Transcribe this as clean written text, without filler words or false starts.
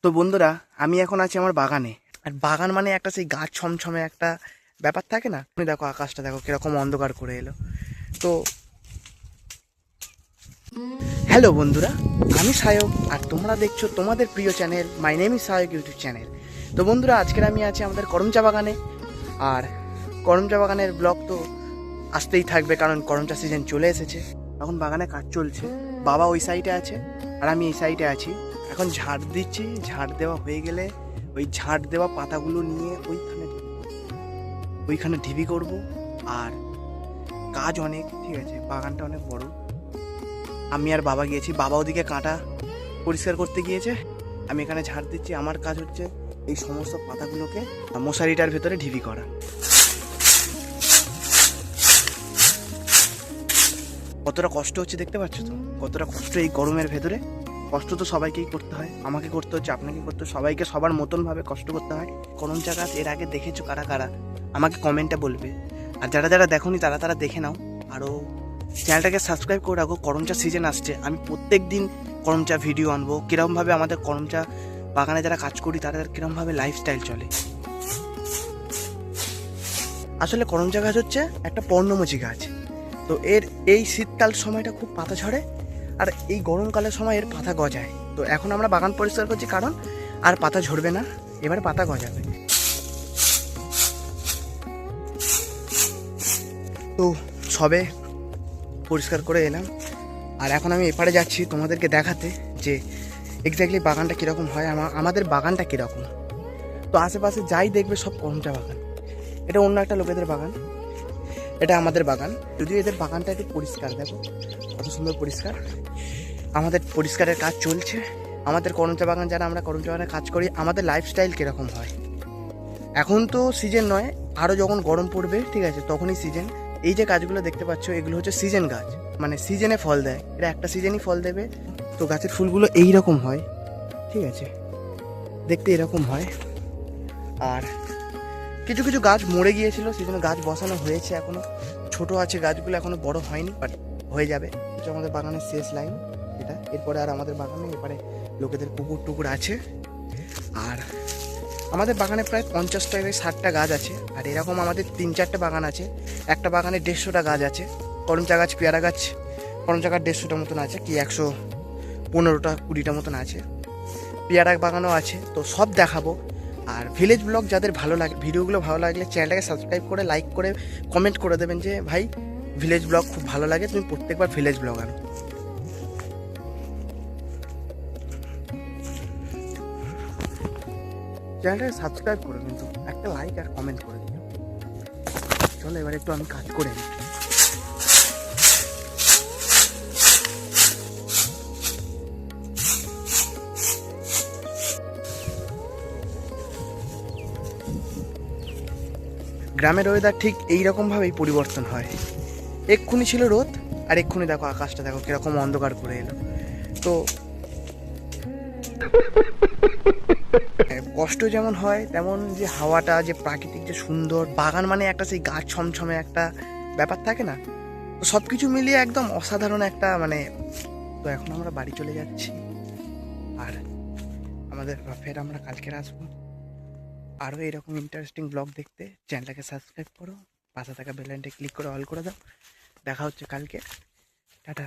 তো বন্ধুরা, আমি এখন আছি আমার বাগানে। আর বাগান মানে একটা সেই গাছ ছমছমে একটা ব্যাপার থাকে না। তুমি দেখো আকাশটা, দেখো কিরকম অন্ধকার করে এলো। তো হ্যালো বন্ধুরা, আমি সায়ক আর তোমরা দেখছো তোমাদের প্রিয় channel my name is Sayak YouTube channel. তো বন্ধুরা, আজকের আমি আছি আমাদের করমচা বাগানে। আর করমচা বাগানের ব্লগ তো আসতেই থাকবে, কারণ করমচা সিজন চলে এসেছে। এখন বাগানে কাজ চলছে, বাবা ওই সাইডে আছে আর আমি এই সাইডে আছি। এখন ঝাড় দিচ্ছি, ঝাড় দেওয়া হয়ে গেলে ওই ঝাড় দেওয়া পাতাগুলো নিয়ে ওইখানে ঢিবি করব। আর কাজ অনেক, ঠিক আছে, বাগানটা অনেক বড়। আমি আর বাবা গিয়েছি, বাবা ওদিকে কাঁটা পরিষ্কার করতে গিয়েছে, আমি এখানে ঝাড় দিচ্ছি। আমার কাজ হচ্ছে এই সমস্ত পাতাগুলোকে মশারিটার ভেতরে ঢিবি করা। কতটা কষ্ট হচ্ছে দেখতে পাচ্ছ তো, কতটা কষ্ট এই গরমের ভেতরে। কষ্ট তো সবাইকেই করতে হয়, আমাকে করতে হচ্ছে, আপনাকে করতে হয়, সবাইকে সবার মতন ভাবে কষ্ট করতে হয়। করমচা গাছ এর আগে দেখেছো কারা কারা আমাকে কমেন্টে বলবে। আর যারা যারা দেখোনি তারা তারা দেখে নাও। আরও চ্যানেলটাকে সাবস্ক্রাইব করে রাখো। করমচা সিজন আসছে, আমি প্রত্যেক দিন করমচা ভিডিও আনবো, কীরকমভাবে আমাদের করমচা বাগানে যারা কাজ করি তাদের কীরকমভাবে লাইফস্টাইল চলে। আসলে করমচা গাছ হচ্ছে একটা পর্ণমোচী গাছ। তো এর এই শীতকাল সময়টা খুব পাতা ঝরে, আর এই গরমকালের সময় এর পাতা গজায়। তো এখন আমরা বাগান পরিষ্কার করছি, কারণ আর পাতা ঝরবে না, এবার পাতা গজাবে। তো সবে পরিষ্কার করে এলাম, আর এখন আমি এপারে যাচ্ছি তোমাদেরকে দেখাতে যে এক্স্যাক্টলি বাগানটা কীরকম হয়, আমাদের বাগানটা কীরকম। তো আশেপাশে যাই দেখবে সব করমচা বাগান। এটা অন্য একটা লোকেদের বাগান, এটা আমাদের বাগান। যদিও এদের বাগানটা একটু পরিষ্কার, দেখো কত সুন্দর পরিষ্কার। আমাদের পরিষ্কারের কাজ চলছে। আমাদের করমচা বাগান, যারা আমরা করমচা বাগানে কাজ করি, আমাদের লাইফস্টাইল কীরকম হয়। এখন তো সিজন নয়, আরও যখন গরম পড়বে, ঠিক আছে, তখনই সিজন। এই যে গাছগুলো দেখতে পাচ্ছ, এগুলো হচ্ছে সিজন গাছ, মানে সিজনে ফল দেয়। এটা একটা সিজনই ফল দেবে। তো গাছের ফুলগুলো এই রকম হয়, ঠিক আছে, দেখতে এরকম হয়। আর কিছু কিছু গাছ মরে গিয়েছিল, সেই জন্য গাছ বসানো হয়েছে, এখনও ছোট আছে গাছগুলো, এখনও বড় হয়নি, বাট হয়ে যাবে। এটা আমাদের বাগানের শেষ লাইন এটা। এরপরে আর আমাদের বাগানে এবারে লোকেদের পুকুর টুকুর আছে। আর আমাদের বাগানে প্রায় 50টা থেকে 60টা গাছ আছে। আর এরকম আমাদের 3-4টে বাগান আছে। একটা বাগানে 150টা গাছ আছে। করমচা গাছ, পেয়ারা গাছ, করমচা গাছ 150টা মতন আছে, কি 115টা 20টা মতন আছে। পেয়ারা বাগানও আছে। তো সব দেখাবো। আর ভিলেজ ব্লগ যাদের ভালো লাগে, ভিডিওগুলো ভালো লাগলে চ্যানেলটাকে সাবস্ক্রাইব করে, লাইক করে, কমেন্ট করে দেবেন যে ভাই ভিলেজ ব্লগ খুব ভালো লাগে, তুমি প্রত্যেকবার ভিলেজ ব্লগ আনো। চ্যানেলটাকে সাবস্ক্রাইব করে কিন্তু একটা লাইক আর কমেন্ট করে দিও। চলো এবার একটু আমি কাজ করে নিই। গ্রামের ওয়েদার ঠিক এইরকমভাবেই পরিবর্তন হয়। এক্ষুনি ছিল রোদ, আর এক্ষুনি দেখো আকাশটা, দেখো কিরকম অন্ধকার করে এলো। তো কষ্ট যেমন হয়, তেমন যে হাওয়াটা, যে প্রাকৃতিক যে সুন্দর বাগান মানে একটা সেই গাছ ছমছমে একটা ব্যাপার থাকে না। তো সব কিছু মিলিয়ে একদম অসাধারণ একটা মানে। তো এখন আমরা বাড়ি চলে যাচ্ছি, আর আমাদের ফের আমরা কালকের আসবো। আরও এরকম ইন্টারেস্টিং ব্লগ দেখতে চ্যানেলটাকে সাবস্ক্রাইব করো, পাশে থাকা বেল আইকনটা ক্লিক করে অল করে দাও। দেখা হচ্ছে কালকে। টাটা।